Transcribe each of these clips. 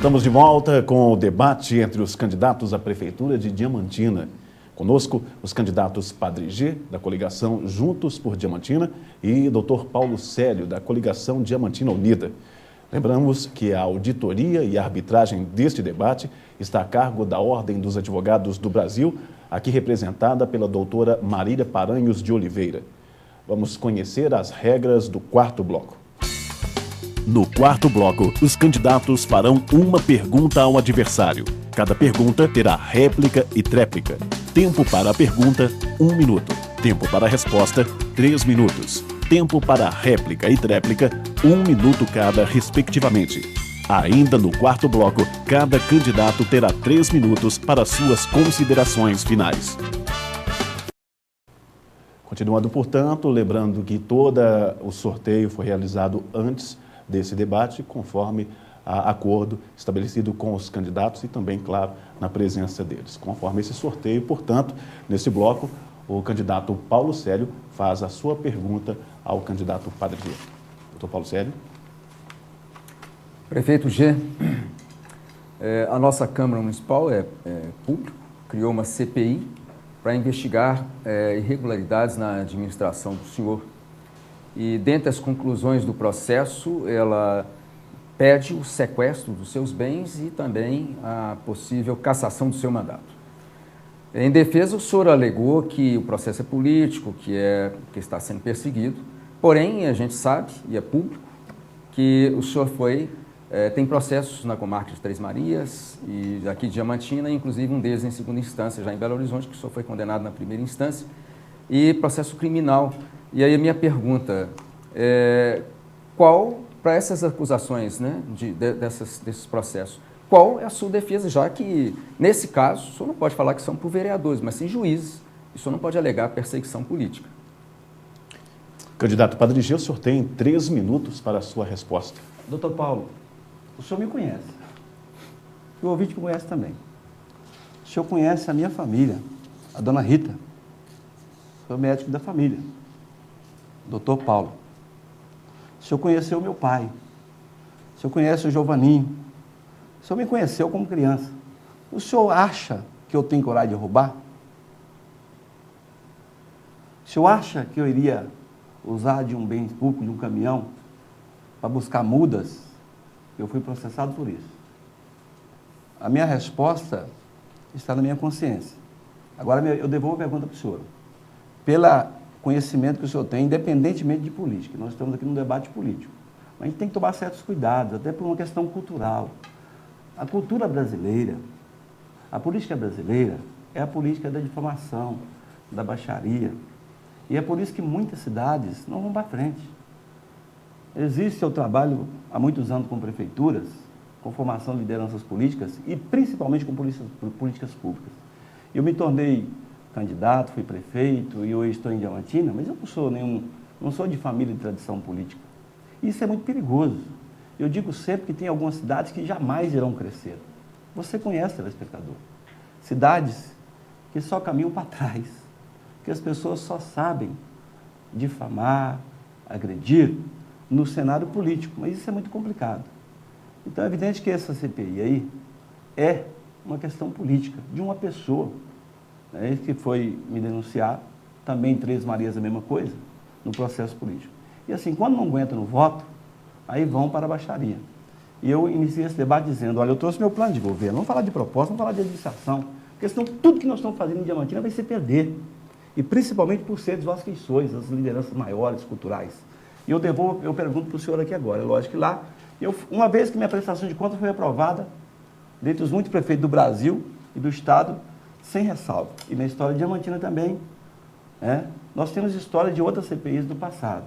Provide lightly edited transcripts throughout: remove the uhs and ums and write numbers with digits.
Estamos de volta com o debate entre os candidatos à Prefeitura de Diamantina. Conosco, os candidatos Padre G, da coligação Juntos por Diamantina, e Dr. Paulo Célio, da coligação Diamantina Unida. Lembramos que a auditoria e a arbitragem deste debate está a cargo da Ordem dos Advogados do Brasil, aqui representada pela doutora Marília Paranhos de Oliveira. Vamos conhecer as regras do quarto bloco. No quarto bloco, os candidatos farão uma pergunta ao adversário. Cada pergunta terá réplica e tréplica. Tempo para a pergunta, 1 minuto. Tempo para a resposta, 3 minutos. Tempo para a réplica e tréplica, 1 minuto cada, respectivamente. Ainda no quarto bloco, cada candidato terá 3 minutos para suas considerações finais. Continuando, portanto, lembrando que todo o sorteio foi realizado antes desse debate, conforme acordo estabelecido com os candidatos e também, claro, na presença deles. Conforme esse sorteio, portanto, nesse bloco, o candidato Paulo Célio faz a sua pergunta ao candidato Padre G. Doutor Paulo Célio. Prefeito G, a nossa Câmara Municipal é pública, criou uma CPI para investigar irregularidades na administração do senhor. E, dentre as conclusões do processo, ela pede o sequestro dos seus bens e também a possível cassação do seu mandato. Em defesa, o senhor alegou que o processo é político, que está sendo perseguido, porém, a gente sabe, e é público, que o senhor tem processos na comarca de Três Marias e aqui de Diamantina, inclusive um deles em segunda instância, já em Belo Horizonte, que o senhor foi condenado na primeira instância, e processo criminal. E aí a minha pergunta qual, para essas acusações, né, desses processos, qual é a sua defesa, já que, nesse caso, o senhor não pode falar que são por vereadores, mas sim juízes, e o senhor não pode alegar perseguição política. Candidato Padre G, o senhor tem 3 minutos para a sua resposta. Doutor Paulo, o senhor me conhece, e o ouvinte me conhece também. O senhor conhece a minha família, a dona Rita, sou médico da família. Doutor Paulo, o senhor conheceu meu pai, o senhor conhece o Giovaninho, o senhor me conheceu como criança. O senhor acha que eu tenho coragem de roubar? O senhor acha que eu iria usar de um bem público, de um caminhão, para buscar mudas? Eu fui processado por isso. A minha resposta está na minha consciência. Agora eu devolvo a pergunta para o senhor. Pelo conhecimento que o senhor tem, independentemente de política. Nós estamos aqui num debate político. Mas a gente tem que tomar certos cuidados, até por uma questão cultural. A cultura brasileira, a política brasileira é a política da difamação, da baixaria. E é por isso que muitas cidades não vão para frente. Existe, eu trabalho há muitos anos com prefeituras, com formação de lideranças políticas e principalmente com políticas públicas. Eu me tornei candidato, fui prefeito e hoje estou em Diamantina, mas eu não sou de família de tradição política. Isso é muito perigoso. Eu digo sempre que tem algumas cidades que jamais irão crescer. Você conhece, telespectador. Cidades que só caminham para trás, que as pessoas só sabem difamar, agredir no cenário político, mas isso é muito complicado. Então é evidente que essa CPI aí é uma questão política de uma pessoa. Ele que foi me denunciar, também em Três Marias a mesma coisa, no processo político. E assim, quando não aguenta no voto, aí vão para a baixaria. E eu iniciei esse debate dizendo, olha, eu trouxe meu plano de governo, vamos falar de proposta, vamos falar de administração, porque senão tudo que nós estamos fazendo em Diamantina vai ser perder. E principalmente por ser desvasqueições, as lideranças maiores, culturais. E eu pergunto para o senhor aqui agora, é lógico que lá, uma vez que minha prestação de contas foi aprovada, dentre os muitos prefeitos do Brasil e do Estado, sem ressalva. E na história de Diamantina também, nós temos história de outras CPIs do passado.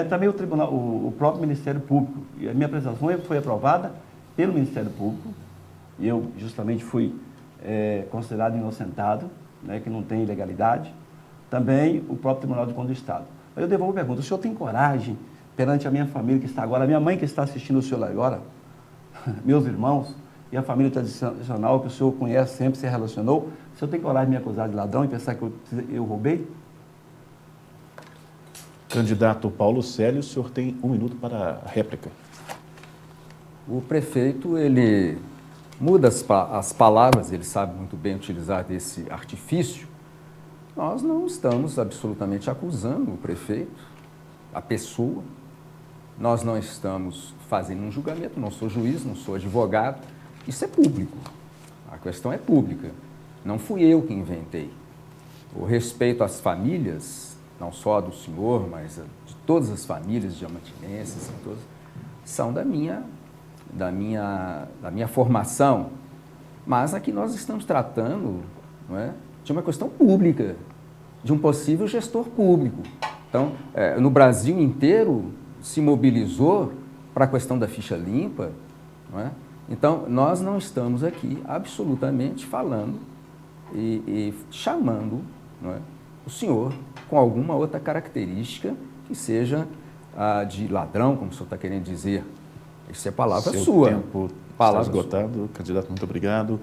Também o próprio Ministério Público. E a minha prestação foi aprovada pelo Ministério Público, e eu justamente fui considerado inocentado, que não tem ilegalidade. Também o próprio Tribunal de Contas do Estado. Mas eu devolvo a pergunta, o senhor tem coragem, perante a minha família que está agora, a minha mãe que está assistindo o senhor agora, meus irmãos, e a família tradicional que o senhor conhece, sempre se relacionou, o senhor tem coragem de me acusar de ladrão e pensar que eu roubei? Candidato Paulo Célio, o senhor tem 1 minuto para a réplica. O prefeito, ele muda as palavras, ele sabe muito bem utilizar desse artifício. Nós não estamos absolutamente acusando o prefeito, a pessoa. Nós não estamos fazendo um julgamento, não sou juiz, não sou advogado. Isso é público. A questão é pública. Não fui eu que inventei. O respeito às famílias, não só do senhor, mas de todas as famílias diamantinenses, são da minha formação. Mas aqui nós estamos tratando, não é, de uma questão pública, de um possível gestor público. Então, no Brasil inteiro se mobilizou para a questão da ficha limpa, não é? Então, nós não estamos aqui absolutamente falando e chamando, não é, o senhor com alguma outra característica que seja de ladrão, como o senhor está querendo dizer. Isso é palavra sua. Seu tempo está esgotado. Candidato, muito obrigado.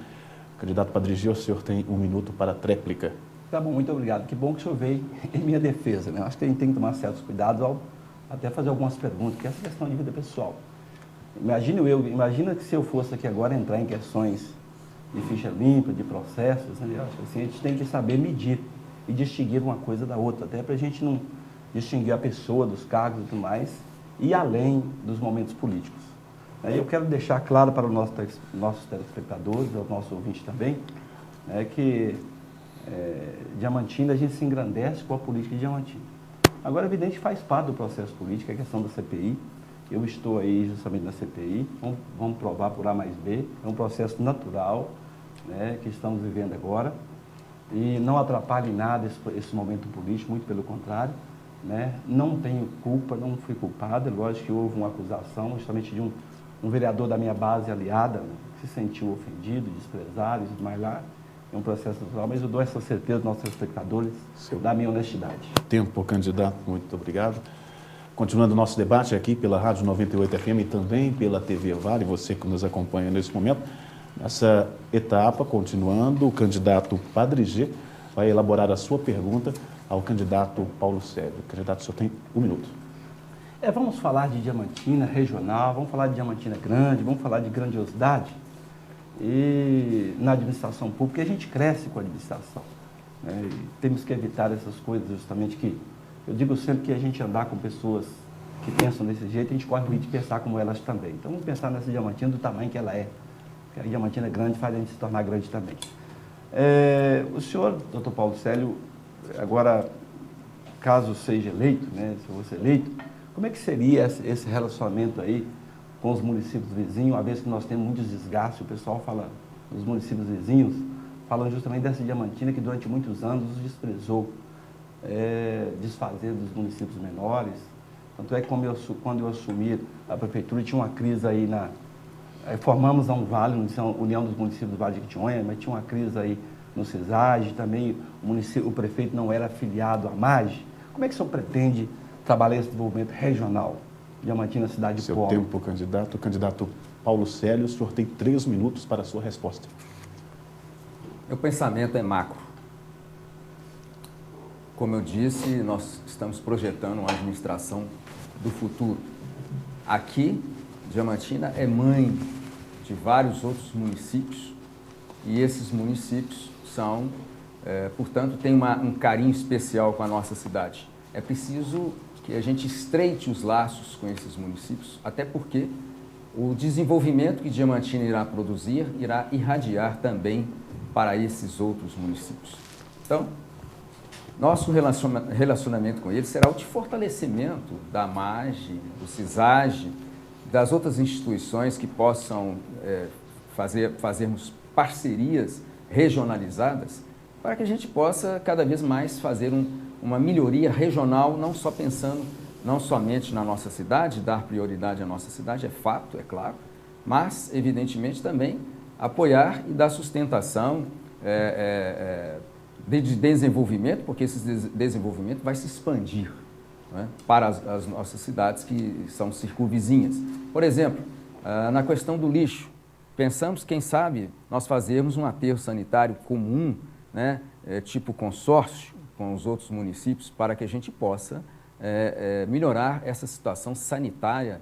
Candidato Padre Gil, o senhor tem 1 minuto para a tréplica. Tá bom, muito obrigado. Que bom que o senhor veio em minha defesa, né? Eu acho que a gente tem que tomar certos cuidados ao até fazer algumas perguntas, porque essa questão de vida pessoal. Imagina que se eu fosse aqui agora entrar em questões de ficha limpa, de processos, né? Eu acho que assim, a gente tem que saber medir e distinguir uma coisa da outra, até para a gente não distinguir a pessoa dos cargos e tudo mais, e além dos momentos políticos. Eu quero deixar claro para os nossos telespectadores, aos nossos ouvintes também, que Diamantina, a gente se engrandece com a política de Diamantina. Agora, é evidente que faz parte do processo político, a questão da CPI. Eu estou aí justamente na CPI, vamos provar por A mais B, é um processo natural, né, que estamos vivendo agora, e não atrapalha em nada esse momento político, muito pelo contrário, né? Não tenho culpa, não fui culpado, é lógico que houve uma acusação justamente de um vereador da minha base aliada, né, que se sentiu ofendido, desprezado, mas lá é um processo natural, mas eu dou essa certeza aos nossos espectadores da minha honestidade. Tempo, candidato, muito obrigado. Continuando o nosso debate aqui pela Rádio 98 FM e também pela TV Vale, você que nos acompanha nesse momento, nessa etapa, continuando, o candidato Padre G vai elaborar a sua pergunta ao candidato Paulo Célio. Candidato, o senhor tem 1 minuto. Vamos falar de Diamantina regional, vamos falar de Diamantina grande, vamos falar de grandiosidade. E na administração pública a gente cresce com a administração, né? E temos que evitar essas coisas justamente que eu digo sempre que a gente andar com pessoas que pensam desse jeito, a gente corre o risco de pensar como elas também. Então vamos pensar nessa Diamantina do tamanho que ela é, porque a Diamantina grande faz a gente se tornar grande também. O senhor, doutor Paulo Célio, agora, caso seja eleito, né, se eu fosse eleito, como é que seria esse relacionamento aí com os municípios vizinhos, uma vez que nós temos muitos desgastes, o pessoal fala, os municípios vizinhos, falando justamente dessa Diamantina que durante muitos anos os desprezou, desfazer dos municípios menores. Tanto é que quando eu assumi a prefeitura, tinha uma crise aí formamos a Vale, União dos Municípios do Vale de Quitionha, mas tinha uma crise aí no CISAGE, também o prefeito não era afiliado à MAGE. Como é que o senhor pretende trabalhar esse desenvolvimento regional? Diamantina, cidade de Polo. Seu tempo, candidato. Candidato Paulo Célio, o senhor tem 3 minutos para a sua resposta. Meu pensamento é macro. Como eu disse, nós estamos projetando uma administração do futuro. Aqui, Diamantina é mãe de vários outros municípios e esses municípios são, portanto, têm um carinho especial com a nossa cidade. É preciso que a gente estreite os laços com esses municípios, até porque o desenvolvimento que Diamantina irá produzir irá irradiar também para esses outros municípios. Então, nosso relacionamento com eles será o de fortalecimento da MAGE, do CISAGE, das outras instituições que possam fazermos parcerias regionalizadas para que a gente possa cada vez mais fazer uma melhoria regional, não só pensando, não somente na nossa cidade, dar prioridade à nossa cidade, é fato, é claro, mas, evidentemente, também apoiar e dar sustentação de desenvolvimento, porque esse desenvolvimento vai se expandir, né, para as nossas cidades que são circunvizinhas. Por exemplo, na questão do lixo, pensamos, quem sabe, nós fazermos um aterro sanitário comum, né, tipo consórcio, com os outros municípios, para que a gente possa melhorar essa situação sanitária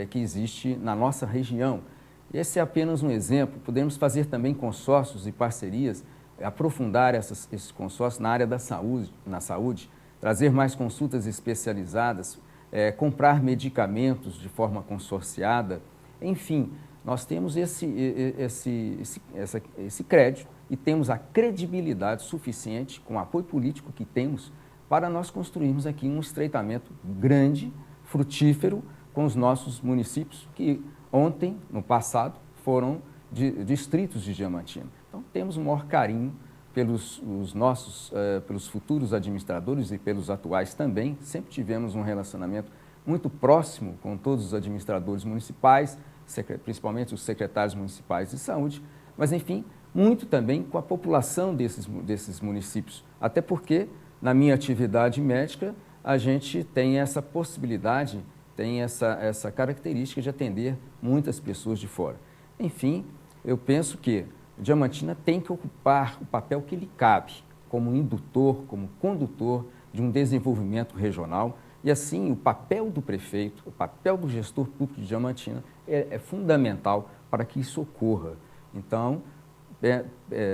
que existe na nossa região. Esse é apenas um exemplo. Podemos fazer também consórcios e parcerias, aprofundar esses consórcios na área da saúde, trazer mais consultas especializadas, comprar medicamentos de forma consorciada. Enfim, nós temos esse crédito e temos a credibilidade suficiente, com o apoio político que temos, para nós construirmos aqui um estreitamento grande, frutífero, com os nossos municípios, que ontem, no passado, foram distritos de Diamantina. Então, temos o maior carinho pelos futuros administradores e pelos atuais também. Sempre tivemos um relacionamento muito próximo com todos os administradores municipais, principalmente os secretários municipais de saúde, mas, enfim, muito também com a população desses municípios. Até porque, na minha atividade médica, a gente tem essa possibilidade, tem essa característica de atender muitas pessoas de fora. Enfim, eu penso que Diamantina tem que ocupar o papel que lhe cabe, como indutor, como condutor de um desenvolvimento regional. E assim, o papel do prefeito, o papel do gestor público de Diamantina é fundamental para que isso ocorra. Então,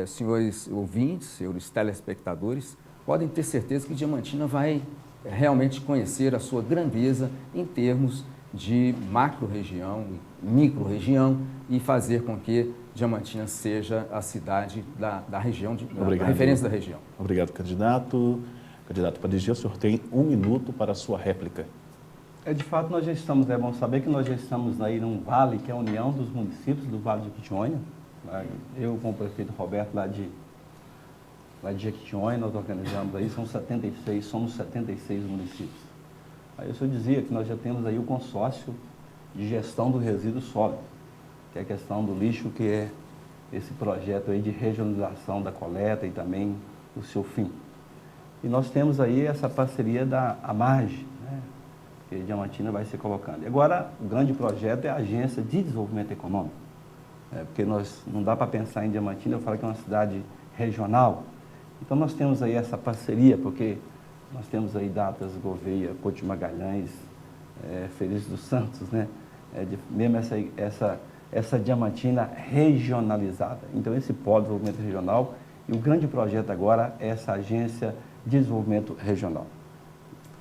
senhores ouvintes, senhores telespectadores, podem ter certeza que Diamantina vai realmente conhecer a sua grandeza em termos de macro-região, micro-região, e fazer com que Diamantina seja a cidade da região, a referência da região. Obrigado, candidato. Candidato Padilha, o senhor tem 1 minuto para a sua réplica. De fato, nós já estamos, é bom saber que nós já estamos aí num vale, que é a união dos municípios do Vale de Jequitinhonha. Eu, com o prefeito Roberto, lá de Jequitinhonha, nós organizamos aí, somos 76 municípios. Aí o senhor dizia que nós já temos aí o consórcio de gestão do resíduo sólido, que é a questão do lixo, que é esse projeto aí de regionalização da coleta e também o seu fim. E nós temos aí essa parceria da AMARGE, né, que a Diamantina vai se colocando. E agora, o grande projeto é a Agência de Desenvolvimento Econômico, porque não dá para pensar em Diamantina, eu falo que é uma cidade regional. Então, nós temos aí essa parceria, porque nós temos aí Datas, Gouveia, Couto de Magalhães, Feliz dos Santos, né, mesmo essa Diamantina regionalizada. Então, esse polo de desenvolvimento regional, e o grande projeto agora é essa Agência de Desenvolvimento Regional.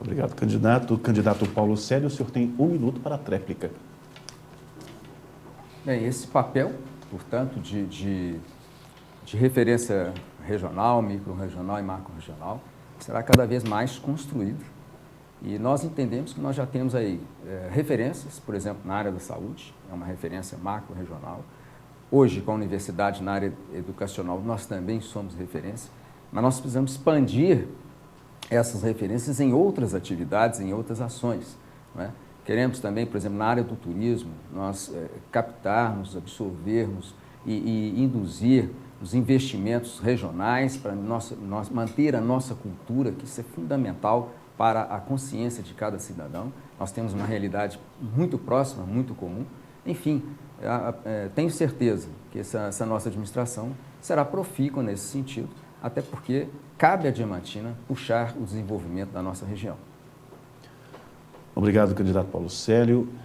Obrigado, candidato. Candidato Paulo Célio, o senhor tem 1 minuto para a tréplica. Bem, esse papel, portanto, de referência regional, micro-regional e macro-regional, será cada vez mais construído. E nós entendemos que nós já temos aí referências, por exemplo, na área da saúde, é uma referência macro-regional. Hoje, com a universidade na área educacional, nós também somos referência, mas nós precisamos expandir essas referências em outras atividades, em outras ações, não é? Queremos também, por exemplo, na área do turismo, nós captarmos, absorvermos e induzir os investimentos regionais para nós manter a nossa cultura, que isso é fundamental para a consciência de cada cidadão. Nós temos uma realidade muito próxima, muito comum. Enfim, tenho certeza que essa nossa administração será profícua nesse sentido, até porque cabe à Diamantina puxar o desenvolvimento da nossa região. Obrigado, candidato Paulo Célio.